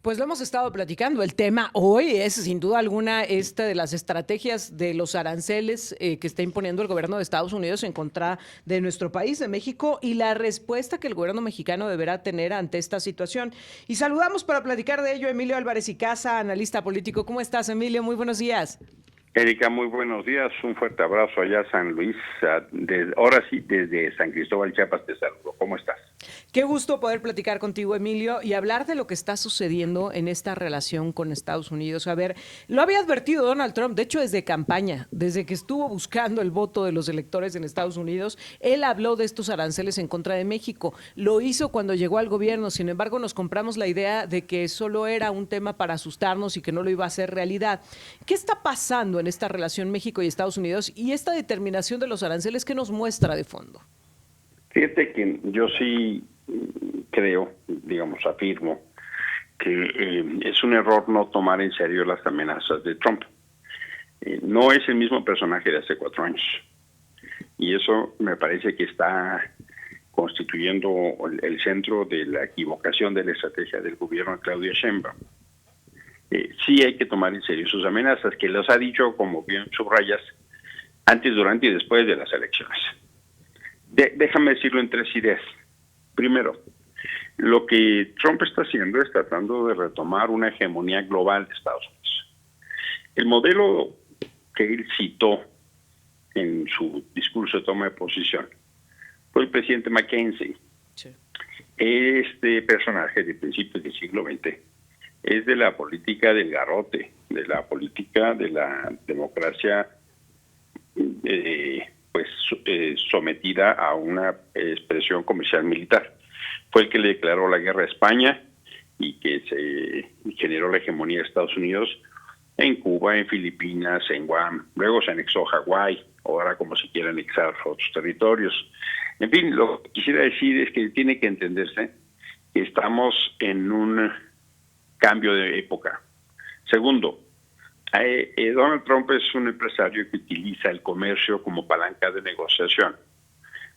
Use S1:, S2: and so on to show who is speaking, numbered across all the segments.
S1: Pues lo hemos estado platicando. El tema hoy es, sin duda alguna, esta de las estrategias de los aranceles que está imponiendo el gobierno de Estados Unidos en contra de nuestro país, de México, y la respuesta que el gobierno mexicano deberá tener ante esta situación. Y saludamos para platicar de ello a Emilio Álvarez y Casa, analista político. ¿Cómo estás, Emilio? Muy buenos días.
S2: Erika, muy buenos días. Un fuerte abrazo allá a San Luis. Ahora sí, desde San Cristóbal, Chiapas, te saludo. ¿Cómo estás?
S1: Qué gusto poder platicar contigo, Emilio, y hablar de lo que está sucediendo en esta relación con Estados Unidos. A ver, lo había advertido Donald Trump, de hecho desde campaña, desde que estuvo buscando el voto de los electores en Estados Unidos, él habló de estos aranceles en contra de México. Lo hizo cuando llegó al gobierno, sin embargo nos compramos la idea de que solo era un tema para asustarnos y que no lo iba a hacer realidad. ¿Qué está pasando en esta relación México y Estados Unidos y esta determinación de los aranceles que nos muestra de fondo?
S2: Fíjate que yo sí creo, afirmo, que es un error no tomar en serio las amenazas de Trump. No es el mismo personaje de hace 4 años. Y eso me parece que está constituyendo el centro de la equivocación de la estrategia del gobierno de Claudia Sheinbaum. Sí hay que tomar en serio sus amenazas, que los ha dicho, como bien subrayas, antes, durante y después de las elecciones. Déjame decirlo en 3 ideas. Primero, lo que Trump está haciendo es tratando de retomar una hegemonía global de Estados Unidos. El modelo que él citó en su discurso de toma de posición fue el presidente Mackenzie. Sí. Este personaje de principios del siglo XX es de la política del garrote, de la política de la democracia sometida a una expresión comercial militar. Fue el que le declaró la guerra a España y que se generó la hegemonía de Estados Unidos en Cuba, en Filipinas, en Guam. Luego se anexó Hawái, ahora como se quiere anexar otros territorios. En fin, lo que quisiera decir es que tiene que entenderse que estamos en un cambio de época. Segundo, Donald Trump es un empresario que utiliza el comercio como palanca de negociación,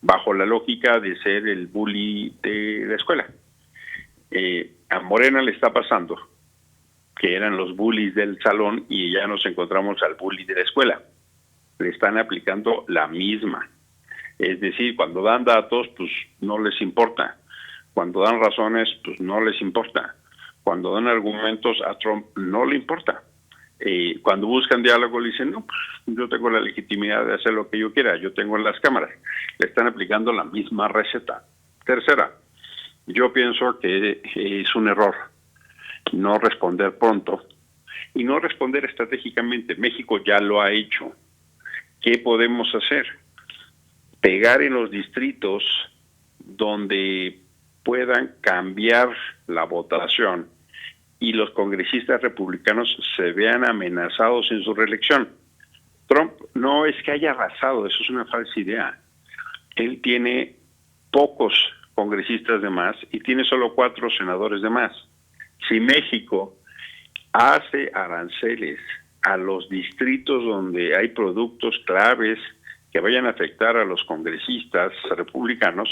S2: bajo la lógica de ser el bully de la escuela. A Morena le está pasando que eran los bullies del salón y ya nos encontramos al bully de la escuela. Le están aplicando la misma. Es decir, cuando dan datos, pues no les importa. Cuando dan razones, pues no les importa. Cuando dan argumentos, a Trump no le importa. Cuando buscan diálogo le dicen, no, pues yo tengo la legitimidad de hacer lo que yo quiera, yo tengo las cámaras. Le están aplicando la misma receta. Tercera, yo pienso que es un error no responder pronto y no responder estratégicamente. México ya lo ha hecho. ¿Qué podemos hacer? Pegar en los distritos donde puedan cambiar la votación y los congresistas republicanos se vean amenazados en su reelección. Trump no es que haya arrasado, eso es una falsa idea. Él tiene pocos congresistas de más y tiene solo 4 senadores de más. Si México hace aranceles a los distritos donde hay productos claves que vayan a afectar a los congresistas republicanos,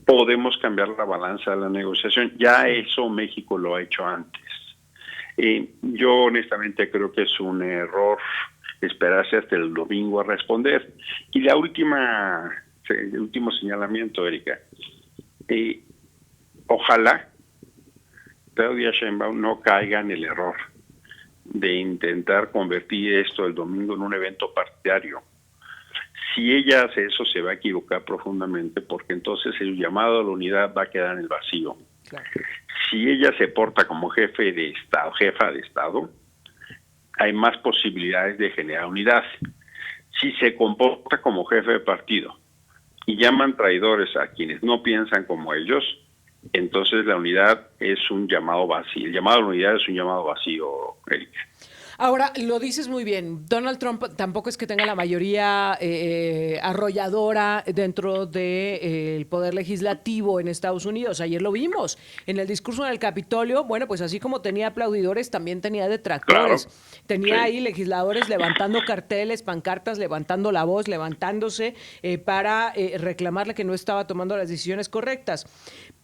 S2: podemos cambiar la balanza de la negociación. Ya eso México lo ha hecho antes. Yo honestamente creo que es un error esperarse hasta el domingo a responder. Y el último señalamiento, Erika. Ojalá Claudia Sheinbaum no caiga en el error de intentar convertir esto el domingo en un evento partidario. Si ella hace eso, se va a equivocar profundamente, porque entonces el llamado a la unidad va a quedar en el vacío. Claro. Si ella se porta como jefa de Estado, hay más posibilidades de generar unidad. Si se comporta como jefe de partido y llaman traidores a quienes no piensan como ellos, entonces la unidad es un llamado vacío. El llamado a la unidad es un llamado vacío, Erika.
S1: Ahora, lo dices muy bien. Donald Trump tampoco es que tenga la mayoría arrolladora dentro del poder legislativo en Estados Unidos. Ayer lo vimos en el discurso en el Capitolio. Bueno, pues así como tenía aplaudidores, también tenía detractores. Claro. Tenía ahí legisladores levantando carteles, pancartas, levantando la voz, levantándose para reclamarle que no estaba tomando las decisiones correctas.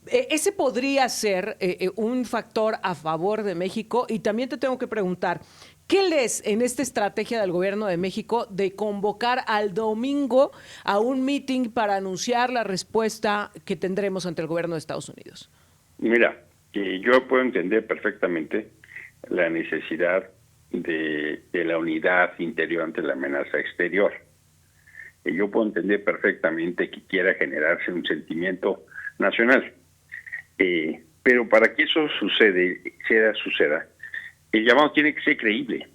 S1: Ese podría ser un factor a favor de México. Y también te tengo que preguntar, ¿qué lees en esta estrategia del gobierno de México de convocar al domingo a un meeting para anunciar la respuesta que tendremos ante el gobierno de Estados Unidos?
S2: Mira, yo puedo entender perfectamente la necesidad de la unidad interior ante la amenaza exterior. Yo puedo entender perfectamente que quiera generarse un sentimiento nacional. Pero para que eso suceda, el llamado tiene que ser creíble.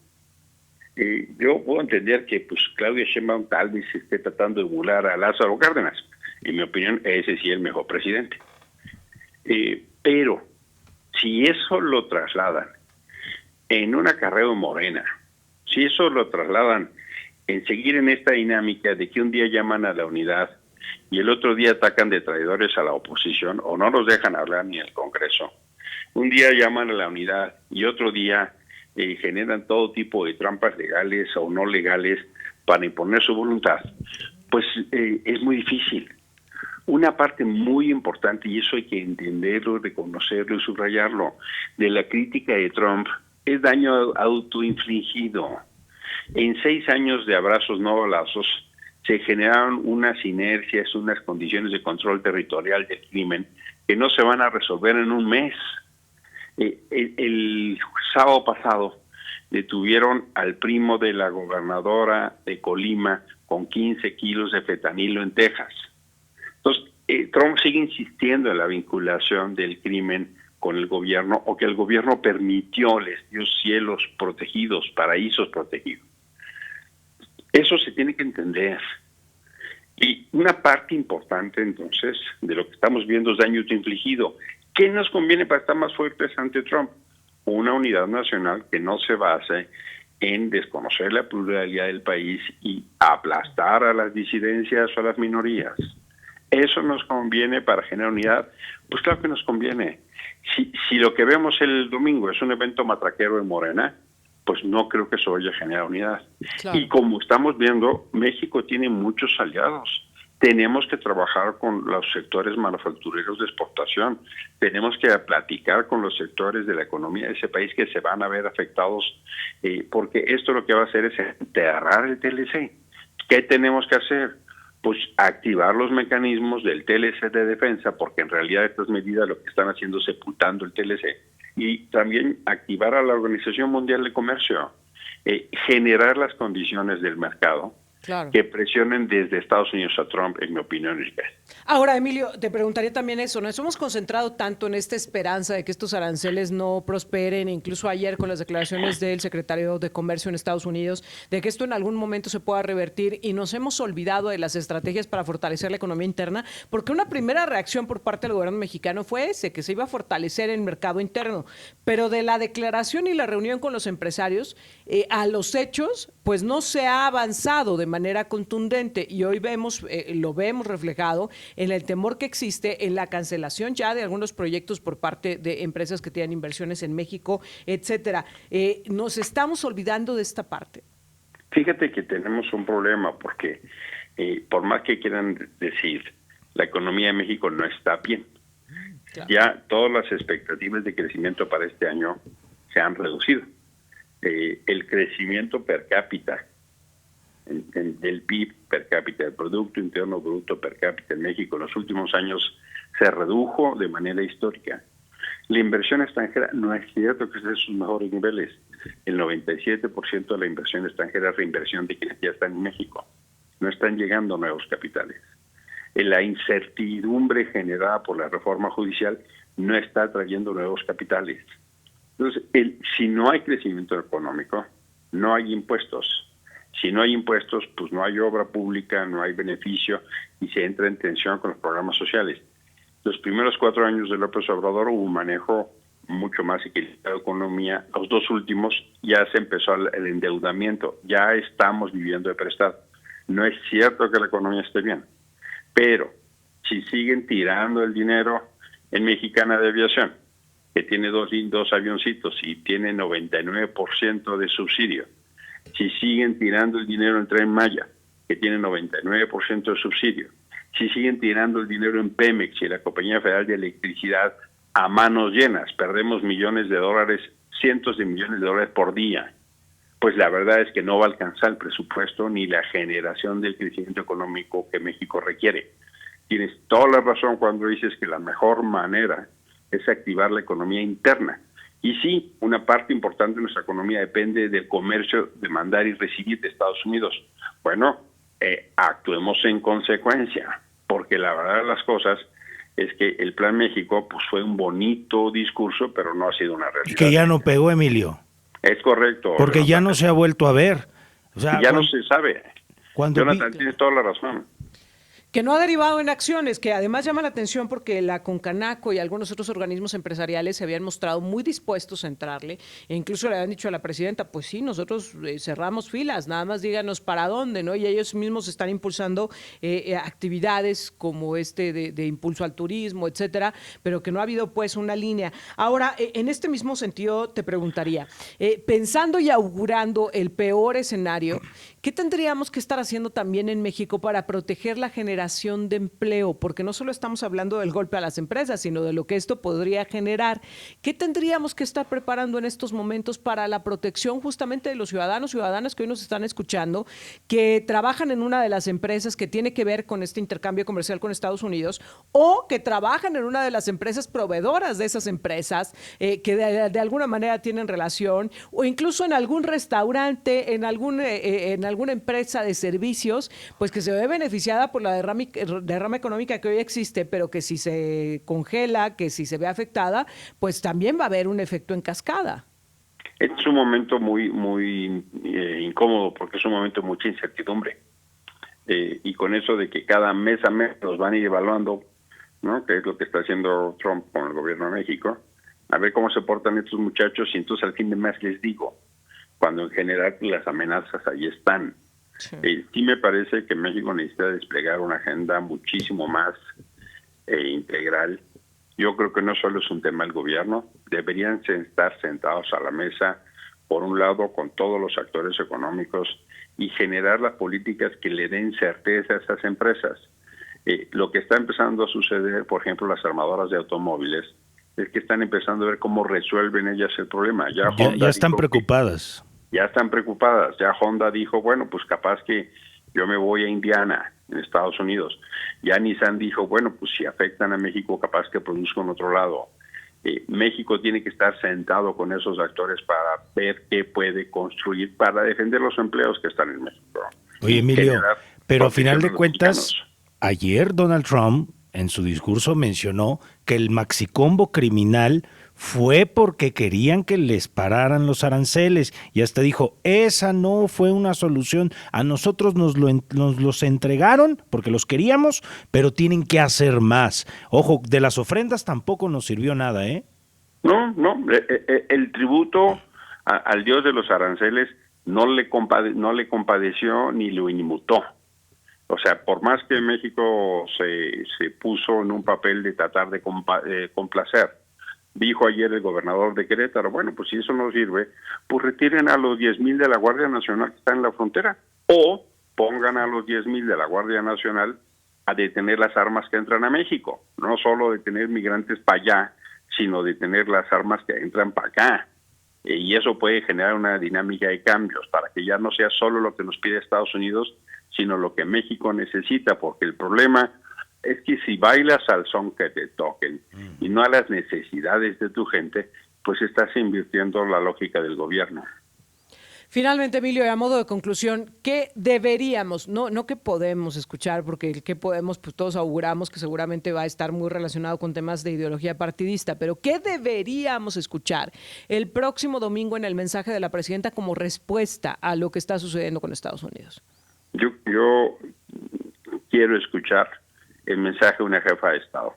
S2: Yo puedo entender que pues Claudia Sheinbaum tal vez esté tratando de emular a Lázaro Cárdenas. En mi opinión, ese sí es el mejor presidente. Pero si eso lo trasladan en un acarreo Morena, si eso lo trasladan en seguir en esta dinámica de que un día llaman a la unidad y el otro día atacan de traidores a la oposición o no los dejan hablar ni en el Congreso, un día llaman a la unidad y otro día generan todo tipo de trampas legales o no legales para imponer su voluntad, pues es muy difícil. Una parte muy importante, y eso hay que entenderlo, reconocerlo y subrayarlo, de la crítica de Trump es daño autoinfligido. En 6 años de abrazos no balazos se generaron unas inercias, unas condiciones de control territorial del crimen que no se van a resolver en un mes. El sábado pasado detuvieron al primo de la gobernadora de Colima con 15 kilos de fentanilo en Texas. Entonces, Trump sigue insistiendo en la vinculación del crimen con el gobierno, o que el gobierno permitió, les dio cielos protegidos, paraísos protegidos. Eso se tiene que entender. Y una parte importante, entonces, de lo que estamos viendo es daño infligido. ¿Qué nos conviene para estar más fuertes ante Trump? Una unidad nacional que no se base en desconocer la pluralidad del país y aplastar a las disidencias o a las minorías. ¿Eso nos conviene para generar unidad? Pues claro que nos conviene. Si lo que vemos el domingo es un evento matraquero en Morena, pues no creo que eso vaya a generar unidad. Claro. Y como estamos viendo, México tiene muchos aliados. Tenemos que trabajar con los sectores manufactureros de exportación. Tenemos que platicar con los sectores de la economía de ese país que se van a ver afectados, porque esto lo que va a hacer es enterrar el TLC. ¿Qué tenemos que hacer? Pues activar los mecanismos del TLC de defensa, porque en realidad estas medidas lo que están haciendo es sepultando el TLC, y también activar a la Organización Mundial de Comercio, generar las condiciones del mercado, claro, que presionen desde Estados Unidos a Trump, en mi opinión.
S1: Ahora, Emilio, te preguntaría también eso, ¿nos hemos concentrado tanto en esta esperanza de que estos aranceles no prosperen, incluso ayer con las declaraciones del secretario de Comercio en Estados Unidos, de que esto en algún momento se pueda revertir, y nos hemos olvidado de las estrategias para fortalecer la economía interna? Porque una primera reacción por parte del gobierno mexicano fue que se iba a fortalecer el mercado interno, pero de la declaración y la reunión con los empresarios a los hechos, pues no se ha avanzado de manera contundente, y hoy lo vemos reflejado en el temor que existe en la cancelación ya de algunos proyectos por parte de empresas que tienen inversiones en México, etcétera. Nos estamos olvidando de esta parte.
S2: Fíjate que tenemos un problema porque por más que quieran decir, la economía de México no está bien. Claro. Ya todas las expectativas de crecimiento para este año se han reducido. El crecimiento per cápita del PIB per cápita, el Producto Interno Bruto per cápita en México en los últimos años se redujo de manera histórica. La inversión extranjera no es cierto que esté en sus mejores niveles. El 97% de la inversión extranjera es reinversión de quienes ya están en México. No están llegando nuevos capitales. La incertidumbre generada por la reforma judicial no está trayendo nuevos capitales. Entonces, si no hay crecimiento económico, no hay impuestos. Si no hay impuestos, pues no hay obra pública, no hay beneficio y se entra en tensión con los programas sociales. Los primeros 4 años de López Obrador hubo un manejo mucho más equilibrado de la economía. Los 2 últimos ya se empezó el endeudamiento, ya estamos viviendo de prestado. No es cierto que la economía esté bien, pero si siguen tirando el dinero en Mexicana de Aviación, que tiene dos avioncitos y tiene 99% de subsidio, si siguen tirando el dinero en Tren Maya, que tiene 99% de subsidio, si siguen tirando el dinero en Pemex y la Compañía Federal de Electricidad a manos llenas, perdemos millones de dólares, cientos de millones de dólares por día, pues la verdad es que no va a alcanzar el presupuesto ni la generación del crecimiento económico que México requiere. Tienes toda la razón cuando dices que la mejor manera es activar la economía interna. Y sí, una parte importante de nuestra economía depende del comercio de mandar y recibir de Estados Unidos. Bueno, actuemos en consecuencia, porque la verdad de las cosas es que el Plan México pues fue un bonito discurso, pero no ha sido una realidad.
S3: Y que ya no pegó, Emilio.
S2: Es correcto.
S3: Porque ya no se ha vuelto a ver. O sea,
S2: ya no se sabe. Jonathan,
S3: vi...
S2: tienes toda la razón.
S1: Que no ha derivado en acciones, que además llama la atención porque la Concanaco y algunos otros organismos empresariales se habían mostrado muy dispuestos a entrarle, e incluso le habían dicho a la presidenta, pues sí, nosotros cerramos filas, nada más díganos para dónde, ¿no? Y ellos mismos están impulsando actividades como de impulso al turismo, etcétera, pero que no ha habido pues una línea. Ahora, en este mismo sentido te preguntaría, pensando y augurando el peor escenario, ¿qué tendríamos que estar haciendo también en México para proteger la generación de empleo? Porque no solo estamos hablando del golpe a las empresas, sino de lo que esto podría generar. ¿Qué tendríamos que estar preparando en estos momentos para la protección justamente de los ciudadanos, ciudadanas que hoy nos están escuchando, que trabajan en una de las empresas que tiene que ver con este intercambio comercial con Estados Unidos, o que trabajan en una de las empresas proveedoras de esas empresas, que de alguna manera tienen relación, o incluso en algún restaurante, en alguna empresa de servicios, pues que se ve beneficiada por la derrama económica que hoy existe, pero que si se congela, que si se ve afectada, pues también va a haber un efecto en cascada.
S2: Es un momento muy incómodo, porque es un momento de mucha incertidumbre. Y con eso de que cada mes a mes nos van a ir evaluando, ¿no? Que es lo que está haciendo Trump con el gobierno de México, a ver cómo se portan estos muchachos, y entonces al fin de mes les digo, cuando en general las amenazas ahí están. Sí me parece que México necesita desplegar una agenda muchísimo más integral. Yo creo que no solo es un tema del gobierno, deberían estar sentados a la mesa, por un lado, con todos los actores económicos y generar las políticas que le den certeza a esas empresas. Lo que está empezando a suceder, por ejemplo, las armadoras de automóviles, es que están empezando a ver cómo resuelven ellas el problema.
S3: Ya están preocupadas.
S2: Ya están preocupadas. Ya Honda dijo, bueno, pues capaz que yo me voy a Indiana, en Estados Unidos. Ya Nissan dijo, bueno, pues si afectan a México, capaz que produzco en otro lado. México tiene que estar sentado con esos actores para ver qué puede construir para defender los empleos que están en México.
S3: Oye, Emilio, pero a final de cuentas, ayer Donald Trump en su discurso mencionó que el maxicombo criminal fue porque querían que les pararan los aranceles, y hasta dijo, esa no fue una solución, a nosotros nos los entregaron porque los queríamos, pero tienen que hacer más. Ojo, de las ofrendas tampoco nos sirvió nada, ¿eh?
S2: No, el tributo al dios de los aranceles no le compadeció ni lo inmutó. O sea, por más que México se puso en un papel de tratar de complacer, dijo ayer el gobernador de Querétaro, bueno, pues si eso no sirve, pues retiren a los 10,000 de la Guardia Nacional que están en la frontera, o pongan a los 10,000 de la Guardia Nacional a detener las armas que entran a México, no solo detener migrantes para allá, sino detener las armas que entran para acá. Y eso puede generar una dinámica de cambios para que ya no sea solo lo que nos pide Estados Unidos, sino lo que México necesita, porque el problema es que si bailas al son que te toquen y no a las necesidades de tu gente, pues estás invirtiendo la lógica del gobierno.
S1: Finalmente, Emilio, y a modo de conclusión, ¿qué deberíamos, no que podemos escuchar, porque el que podemos, pues todos auguramos que seguramente va a estar muy relacionado con temas de ideología partidista, pero qué deberíamos escuchar el próximo domingo en el mensaje de la presidenta como respuesta a lo que está sucediendo con Estados Unidos?
S2: Yo quiero escuchar el mensaje de una jefa de Estado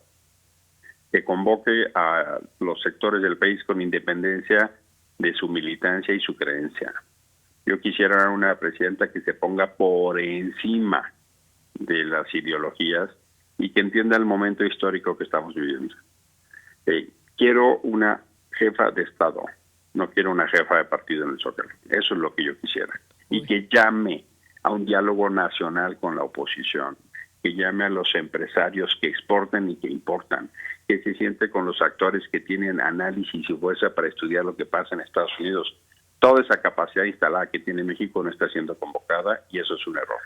S2: que convoque a los sectores del país con independencia de su militancia y su creencia. Yo quisiera una presidenta que se ponga por encima de las ideologías y que entienda el momento histórico que estamos viviendo. Quiero una jefa de Estado, no quiero una jefa de partido en el Zócalo. Eso es lo que yo quisiera. Y que llame a un diálogo nacional con la oposición, que llame a los empresarios que exportan y que importan, que se siente con los actores que tienen análisis y fuerza para estudiar lo que pasa en Estados Unidos. Toda esa capacidad instalada que tiene México no está siendo convocada y eso es un error.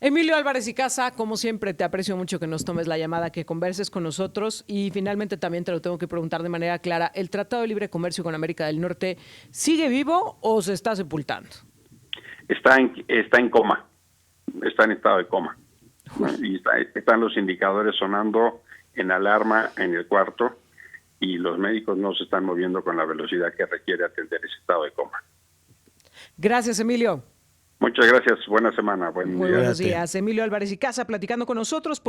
S1: Emilio Álvarez y Casa, como siempre, te aprecio mucho que nos tomes la llamada, que converses con nosotros y finalmente también te lo tengo que preguntar de manera clara. ¿El Tratado de Libre Comercio con América del Norte sigue vivo o se está sepultando?
S2: Está en coma, está en estado de coma. Y están los indicadores sonando en alarma en el cuarto y los médicos no se están moviendo con la velocidad que requiere atender ese estado de coma.
S1: Gracias, Emilio.
S2: Muchas gracias. Buena semana. Buen día.
S1: Muy buenos días. Emilio Álvarez y Casa platicando con nosotros.